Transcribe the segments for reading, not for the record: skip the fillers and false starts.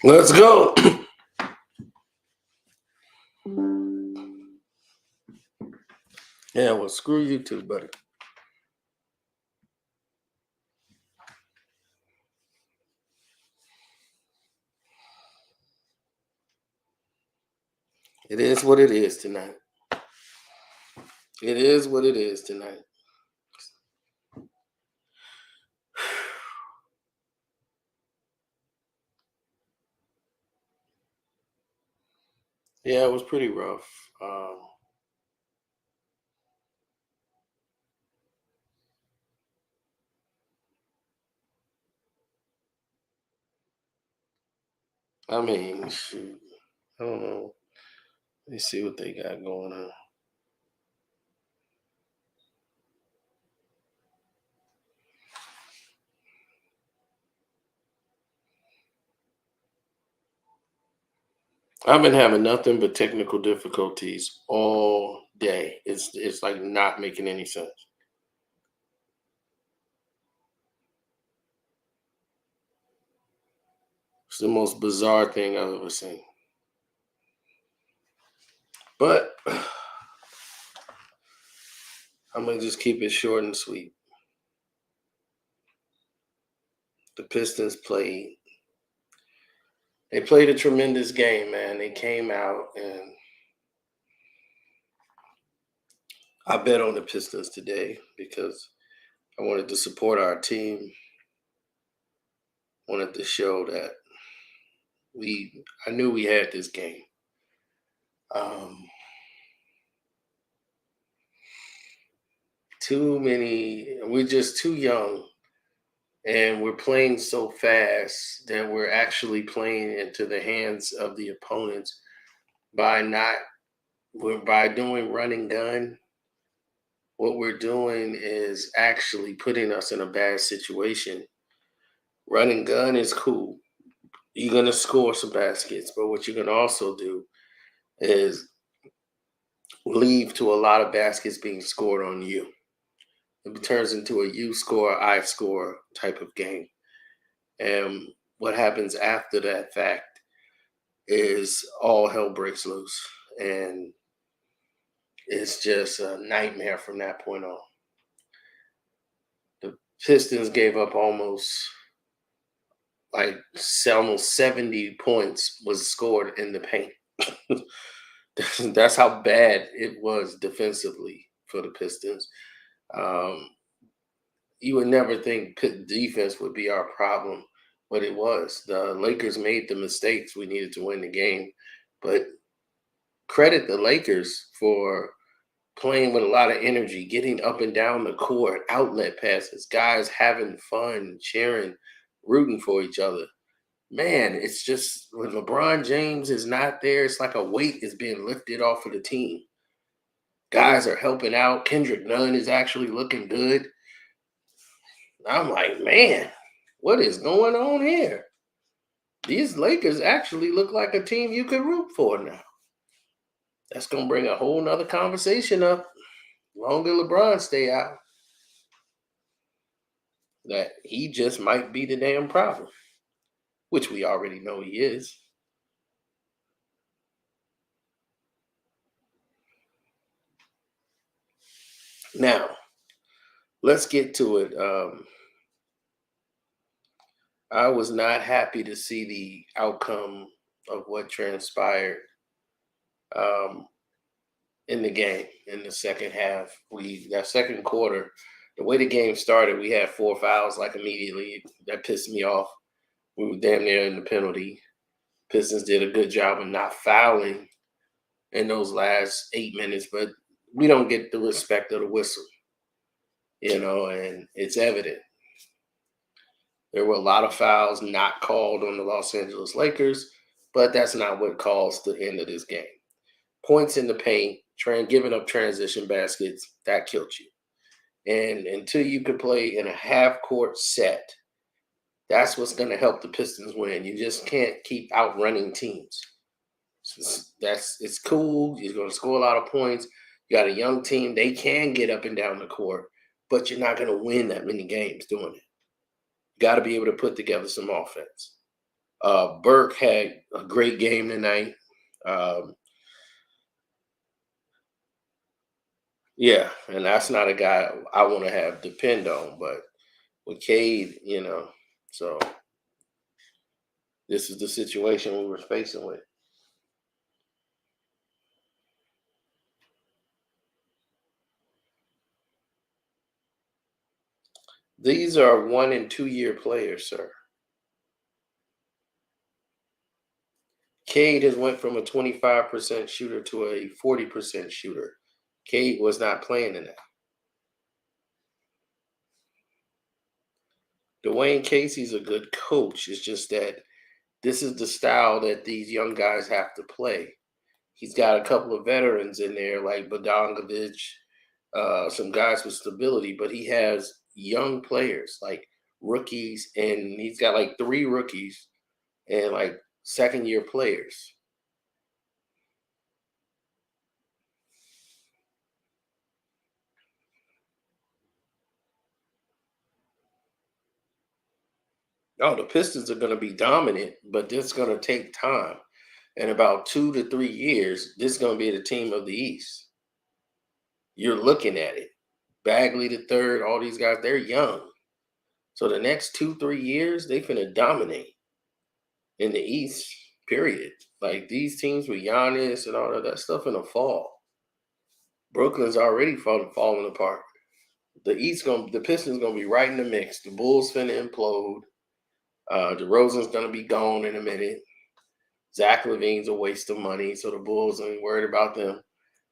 Let's go. Yeah, well, screw you too, buddy. It is what it is tonight. It is what it is tonight. Yeah, it was pretty rough. I mean, shoot. I don't know. Let me see what they got going on. I've been having nothing but technical difficulties all day. It's like not making any sense. It's the most bizarre thing I've ever seen. But I'm gonna just keep it short and sweet. The Pistons played. They played a tremendous game, man. They came out and I bet on the Pistons today because I wanted to support our team. Wanted to show that I knew we had this game. Too many, we're just too young and we're playing so fast that we're actually playing into the hands of the opponents by not by doing run and gun. What we're doing is actually putting us in a bad situation. Run and gun is cool. You're gonna score some baskets, but what you're gonna also do is lead to a lot of baskets being scored on you. It turns into a you score, I score type of game. And what happens after that fact is all hell breaks loose. And it's just a nightmare from that point on. The Pistons gave up almost 70 points was scored in the paint. That's how bad it was defensively for the Pistons. Um, you would never think defense would be our problem, but it was. The Lakers made the mistakes we needed to win the game, but credit the Lakers for playing with a lot of energy, getting up and down the court, outlet passes, guys having fun, cheering, rooting for each other. Man, it's just when LeBron James is not there, it's like a weight is being lifted off of the team. Guys are helping out. Kendrick Nunn is actually looking good. I'm like, man, what is going on here? These Lakers actually look like a team you could root for now. That's going to bring a whole nother conversation up. Longer LeBron stay out, that he just might be the damn problem, which we already know he is. Now, let's get to it. I was not happy to see the outcome of what transpired um, in the game in the second half. That second quarter, the way the game started, we had 4 fouls like immediately. That pissed me off. We were damn near in the penalty. Pistons did a good job of not fouling in those last 8 minutes, but we don't get the respect of the whistle, and it's evident. There were a lot of fouls not called on the Los Angeles Lakers, but that's not what caused the end of this game. Points in the paint, giving up transition baskets, that killed you. And until you could play in a half-court set, that's what's going to help the Pistons win. You just can't keep outrunning teams. It's cool. You're going to score a lot of points. You got a young team. They can get up and down the court, but you're not going to win that many games doing it. Got to be able to put together some offense. Burke had a great game tonight. Um, yeah, and that's not a guy I want to have depend on. But with Cade, so this is the situation we were facing with. These are 1 and 2 year players, sir. Cade has went from a 25% shooter to a 40% shooter. Cade was not playing in that. Dwayne Casey's a good coach. It's just that this is the style that these young guys have to play. He's got a couple of veterans in there like Bogdanovich, some guys with stability, but he has young players like rookies, and he's got like 3 rookies and like second year players. Oh, the Pistons are going to be dominant, but it's going to take time. In about 2 to 3 years, this is going to be the team of the East. You're looking at it. Bagley the third, all these guys, they're young. So the next 2, 3 years, they finna dominate in the East, period. Like these teams with Giannis and all of that stuff in the fall. Brooklyn's already falling apart. The Pistons gonna be right in the mix. The Bulls finna implode. DeRozan's gonna be gone in a minute. Zach Levine's a waste of money, so the Bulls ain't worried about them.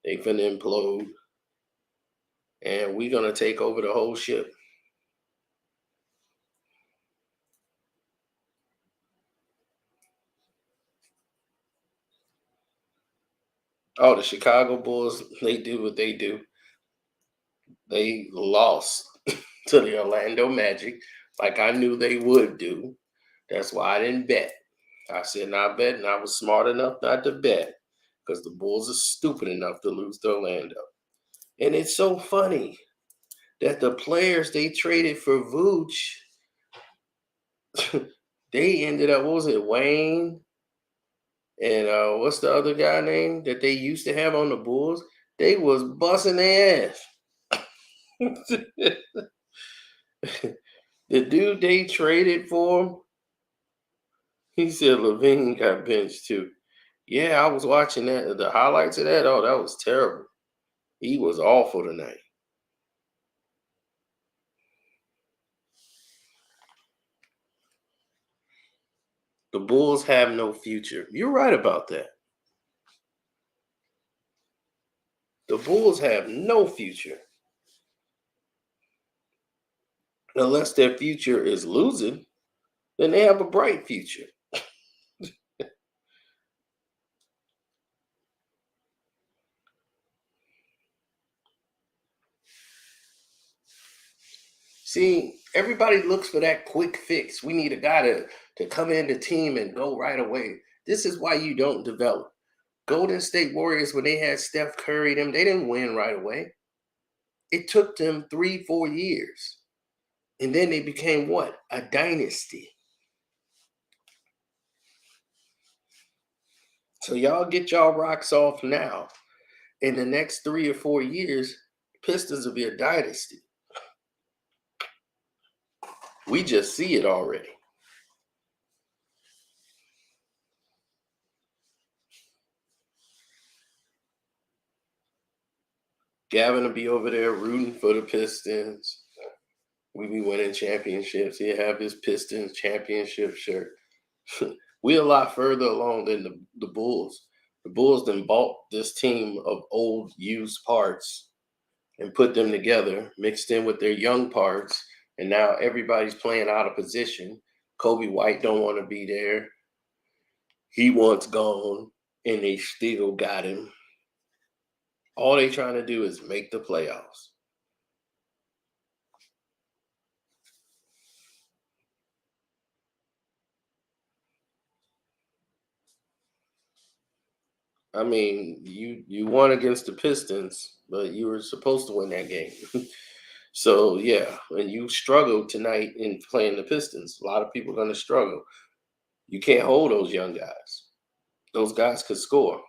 They finna implode, and we gonna take over the whole ship. Oh, the Chicago Bulls, they do what they do. They lost to the Orlando Magic, like I knew they would do. That's why I didn't bet. I said not bet, and I was smart enough not to bet because the Bulls are stupid enough to lose to Orlando. And it's so funny that the players they traded for Vooch, they ended up, what was it, Wayne? And what's the other guy name that they used to have on the Bulls? They was busting their ass. The dude they traded for, he said Levine got benched too. Yeah, I was watching that. The highlights of that. Oh, that was terrible. He was awful tonight. The Bulls have no future. You're right about that. The Bulls have no future unless their future is losing. Then they have a bright future. See, everybody looks for that quick fix. We need a guy to come in the team and go right away. This is why you don't develop. Golden State Warriors, when they had Steph Curry, they didn't win right away. It took them 3, 4 years. And then they became what? A dynasty. So y'all get y'all rocks off now. In the next 3 or 4 years, Pistons will be a dynasty. We just see it already. Gavin will be over there rooting for the Pistons. We be winning championships. He have his Pistons championship shirt. We a lot further along than the Bulls. The Bulls then bought this team of old used parts and put them together, mixed in with their young parts, and now everybody's playing out of position. Kobe White don't want to be there. He wants gone, and they still got him. All they trying to do is make the playoffs. I mean, you won against the Pistons, but you were supposed to win that game. So yeah, when you struggle tonight in playing the Pistons, a lot of people are going to struggle. You can't hold those young guys. Those guys could score.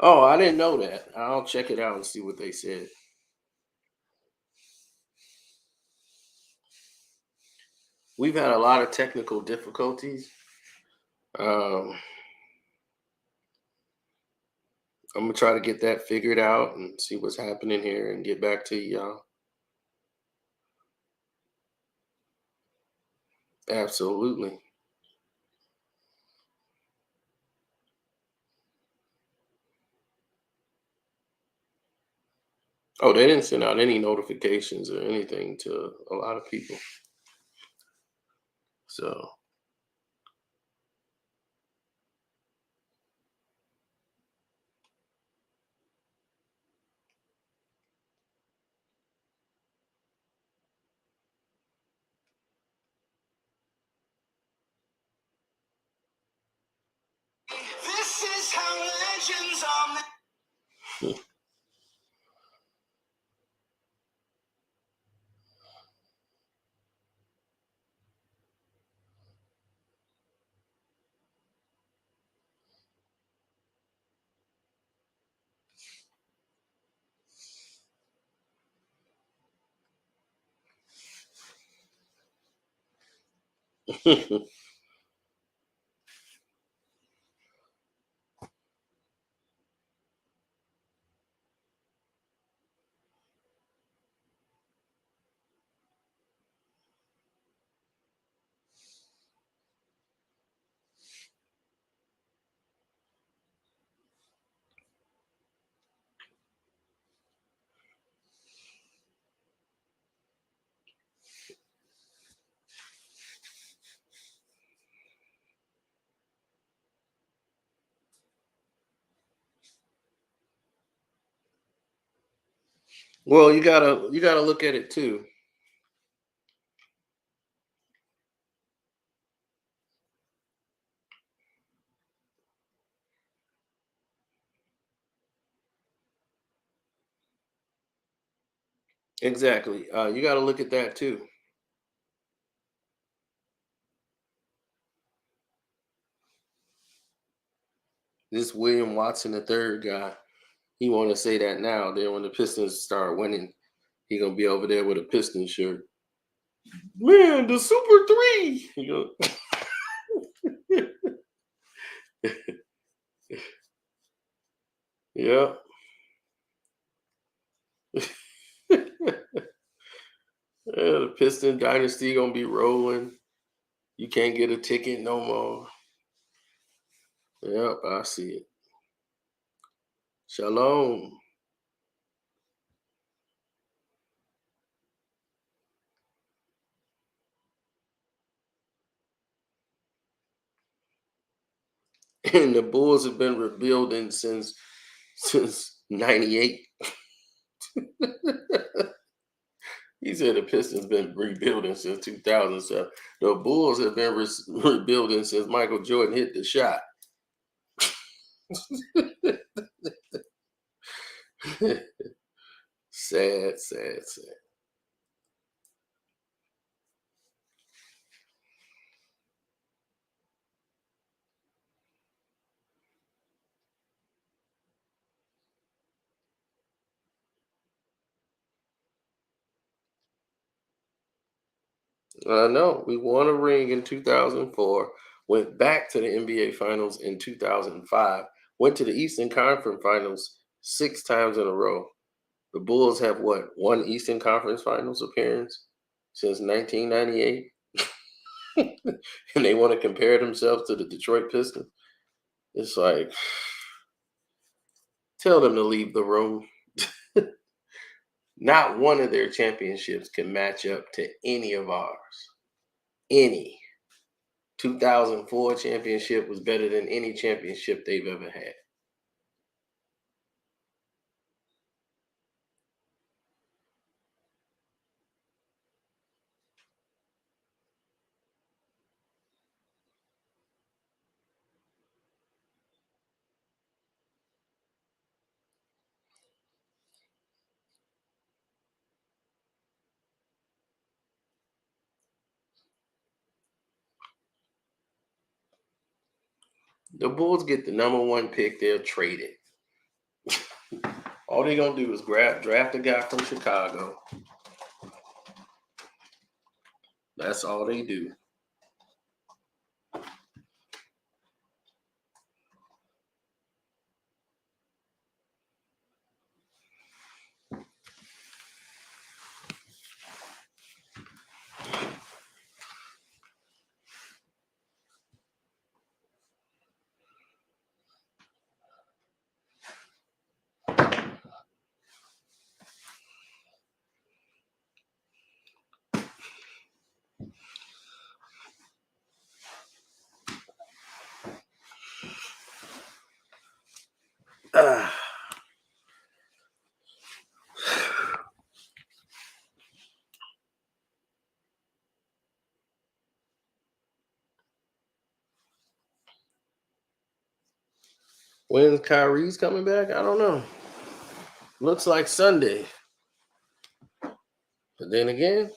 Oh, I didn't know that. I'll check it out and see what they said. We've had a lot of technical difficulties. Um, I'm gonna try to get that figured out and see what's happening here and get back to y'all. Absolutely. Oh, they didn't send out any notifications or anything to a lot of people. So, this is how legends are made. Well, you gotta look at it too. Exactly. You got to look at that too. This William Watson, the third guy, he want to say that now. Then when the Pistons start winning, he gonna be over there with a Piston shirt. Man, the Super Three. You go, yeah. Yeah, the Piston dynasty gonna be rolling. You can't get a ticket no more. Yep, I see it. Shalom. And the Bulls have been rebuilding since '98. He said the Pistons been rebuilding since 2007. The Bulls have been rebuilding since Michael Jordan hit the shot. Sad, sad, sad. I know. We won a ring in 2004, went back to the NBA Finals in 2005, went to the Eastern Conference Finals 6 times in a row. The Bulls have what, one Eastern Conference Finals appearance since 1998? And they want to compare themselves to the Detroit Pistons. It's like, tell them to leave the room. Not one of their championships can match up to any of ours. Any. 2004 championship was better than any championship they've ever had. The Bulls get the number one pick, they'll trade it. All they're gonna do is draft a guy from Chicago. That's all they do. Ah. When Kyrie's coming back, I don't know. Looks like Sunday. But then again,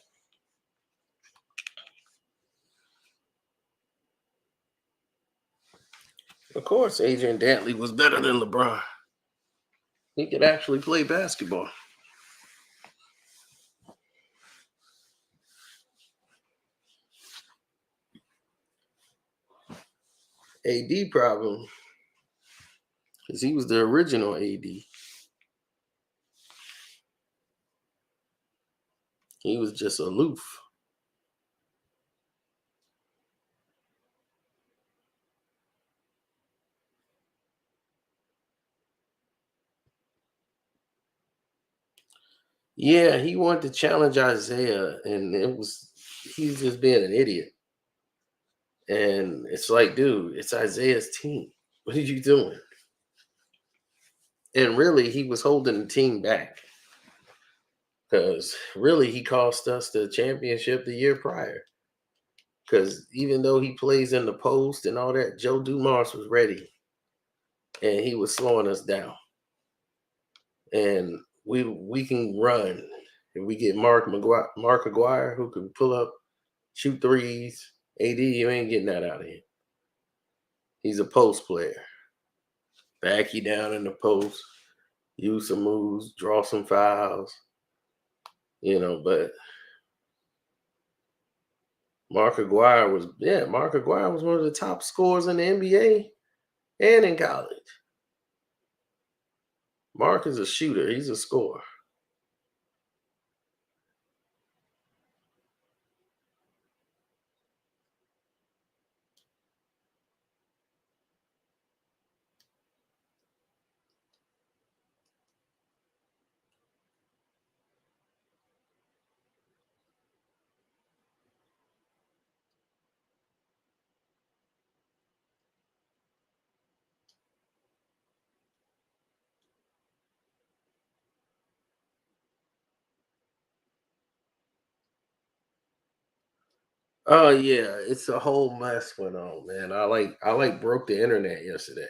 of course, Adrian Dantley was better than LeBron. He could actually play basketball. AD problem, because he was the original AD. He was just aloof. Yeah, he wanted to challenge Isaiah, and he's just being an idiot. And it's like, dude, it's Isaiah's team. What are you doing? And really, he was holding the team back because really he cost us the championship the year prior. Because even though he plays in the post and all that, Joe Dumars was ready, and he was slowing us down. And we can run. If we get Mark Aguirre, who can pull up, shoot threes, AD, you ain't getting that out of him. He's a post player. Back you down in the post, use some moves, draw some fouls. But Mark Aguirre was one of the top scorers in the NBA and in college. Mark is a shooter. He's a scorer. Oh yeah, it's a whole mess went on, man. I broke the internet yesterday.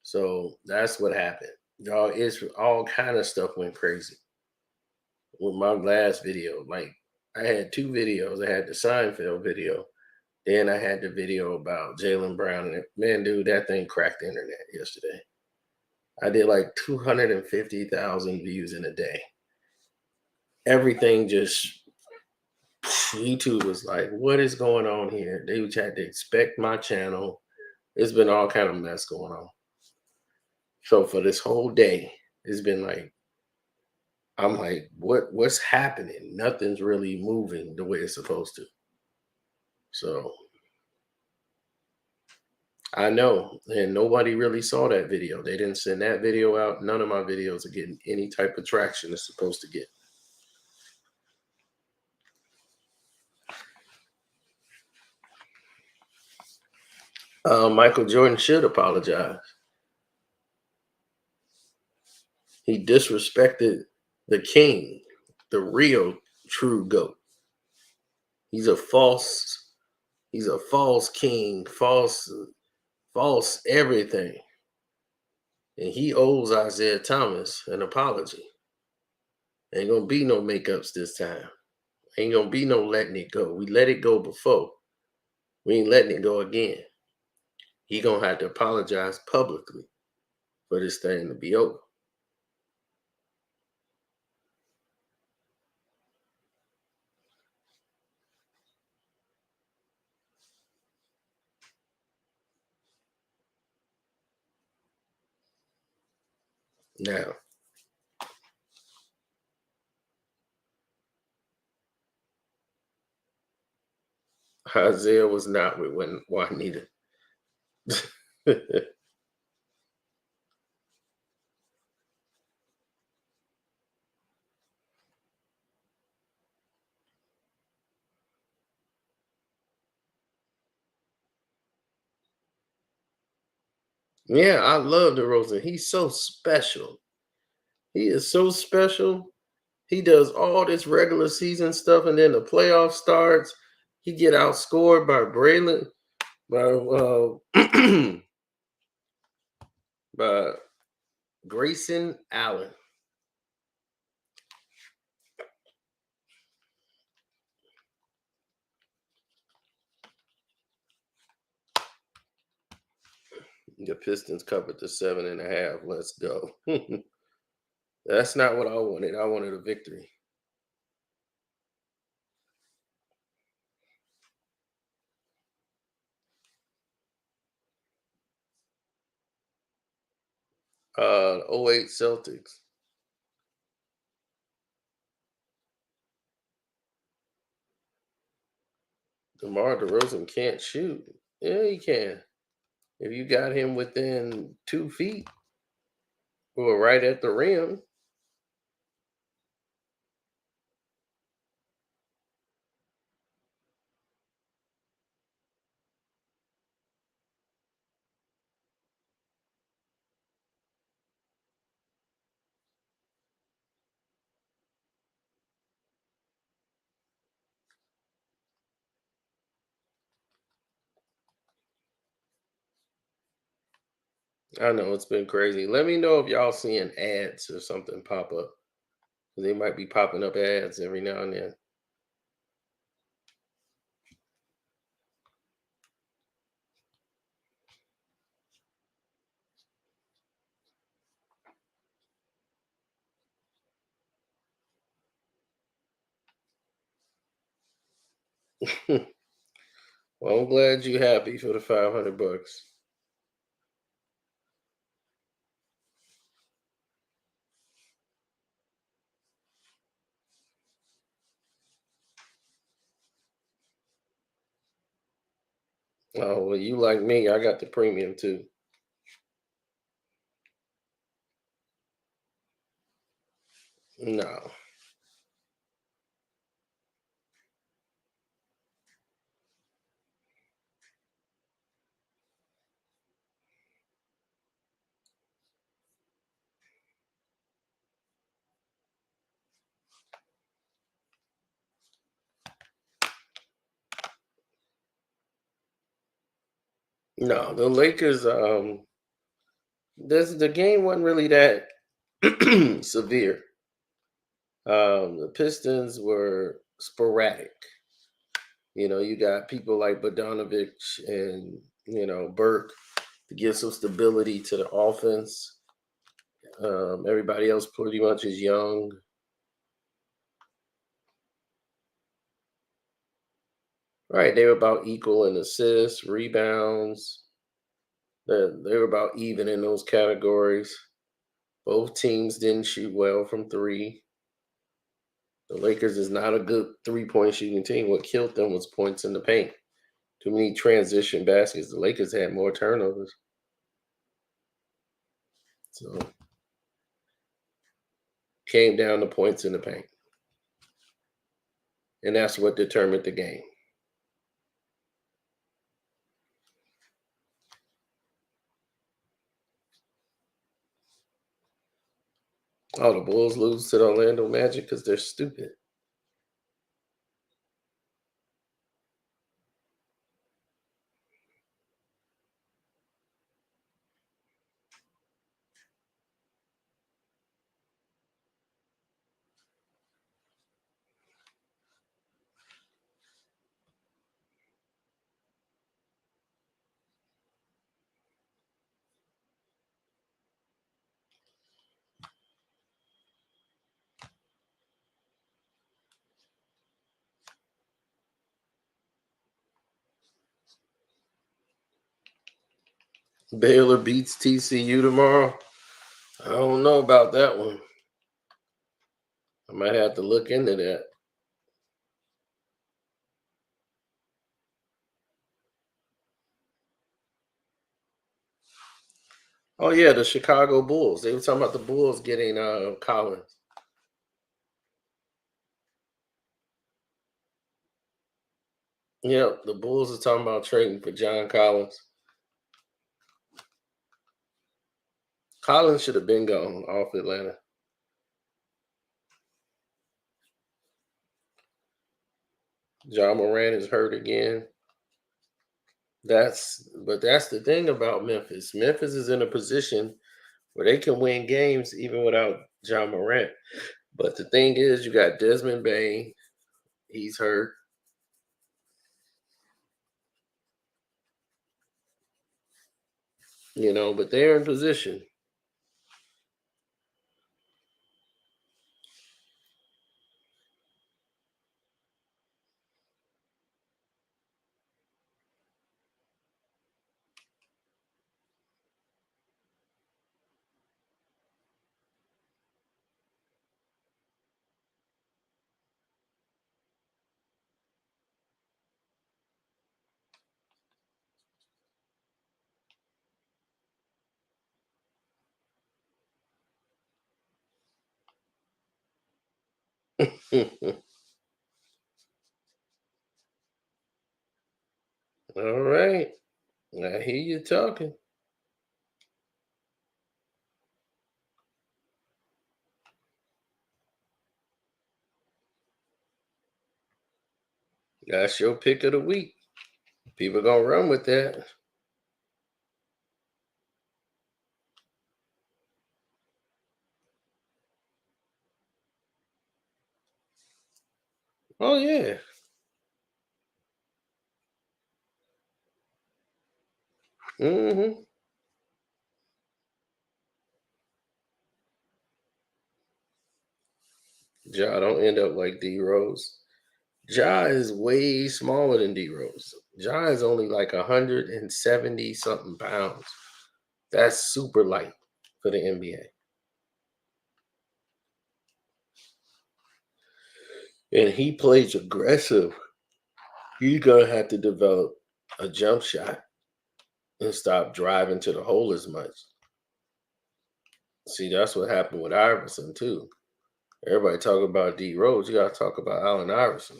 So that's what happened. Y'all, it's all kind of stuff went crazy with my last video. Like I had two videos. I had the Seinfeld video, then I had the video about Jalen Brown. And man, dude, that thing cracked the internet yesterday. I did like 250,000 views in a day. Everything just YouTube was like, what is going on here? They had to expect my channel. It's been all kind of mess going on. So for this whole day, it's been like, I'm like, what's happening? Nothing's really moving the way it's supposed to. So I know, and nobody really saw that video. They didn't send that video out. None of my videos are getting any type of traction it's supposed to get. Michael Jordan should apologize. He disrespected the king, the real true GOAT. He's a false king, false everything. And he owes Isaiah Thomas an apology. Ain't gonna be no makeups this time. Ain't gonna be no letting it go. We let it go before. We ain't letting it go again. He gonna have to apologize publicly for this thing to be over. Now, Isaiah was not with Juanita. Yeah, I love DeRozan. He's so special. He is so special. He does all this regular season stuff, and then the playoff starts. He get outscored by Braylon, by by Grayson Allen. The Pistons covered the 7.5. Let's go. That's not what I wanted. I wanted a victory. 08 Celtics. DeMar DeRozan can't shoot. Yeah, he can. If you got him within 2 feet or right at the rim. I know it's been crazy. Let me know if y'all seeing ads or something pop up. They might be popping up ads every now and then. Well, I'm glad you happy for the $500. Oh well, you like me. I got the premium too. No, no. The Lakers. This the game wasn't really that severe. The Pistons were sporadic. You got people like Bogdanovich and Burke to give some stability to the offense. Everybody else pretty much is young. Right, they were about equal in assists, rebounds. They were about even in those categories. Both teams didn't shoot well from three. The Lakers is not a good 3-point shooting team. What killed them was points in the paint. Too many transition baskets. The Lakers had more turnovers. So came down to points in the paint. And that's what determined the game. Oh, the Bulls lose to the Orlando Magic because they're stupid. Baylor beats TCU tomorrow. I don't know about that one. I might have to look into that. Oh yeah, the Chicago Bulls. They were talking about the Bulls getting Collins. Yep, the Bulls are talking about trading for John Collins. Collins should have been gone off Atlanta. John Moran is hurt again. That's the thing about Memphis. Memphis is in a position where they can win games even without John Morant. But the thing is, you got Desmond Bain. He's hurt. But they're in position. All right. I hear you talking. That's your pick of the week. People gonna run with that. Oh yeah. Mm-hmm. Ja don't end up like D Rose. Ja is way smaller than D Rose. Ja is only like 170 something pounds. That's super light for the NBA. And he plays aggressive. He's gonna have to develop a jump shot and stop driving to the hole as much. See, that's what happened with Iverson too. Everybody talk about D Rose. You gotta talk about Allen Iverson.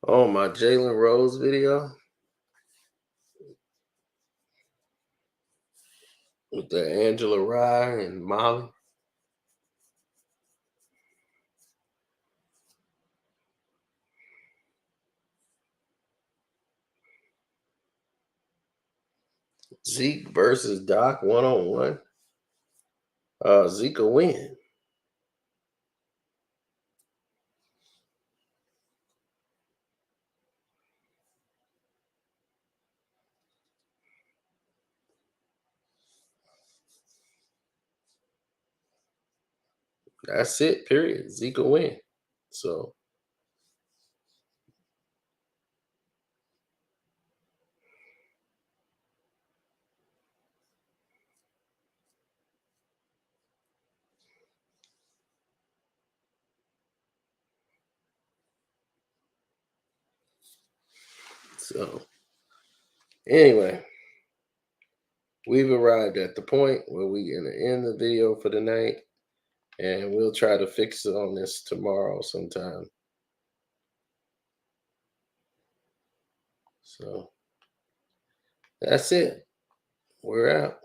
Oh, my Jalen Rose video with the Angela Rye and Molly. Zeke versus Doc 1-on-1. Zeke will win. That's it, period. Zeke will win. So, so anyway, we've arrived at the point where we're gonna end the video for the night, and we'll try to fix it on this tomorrow sometime. So that's it. We're out.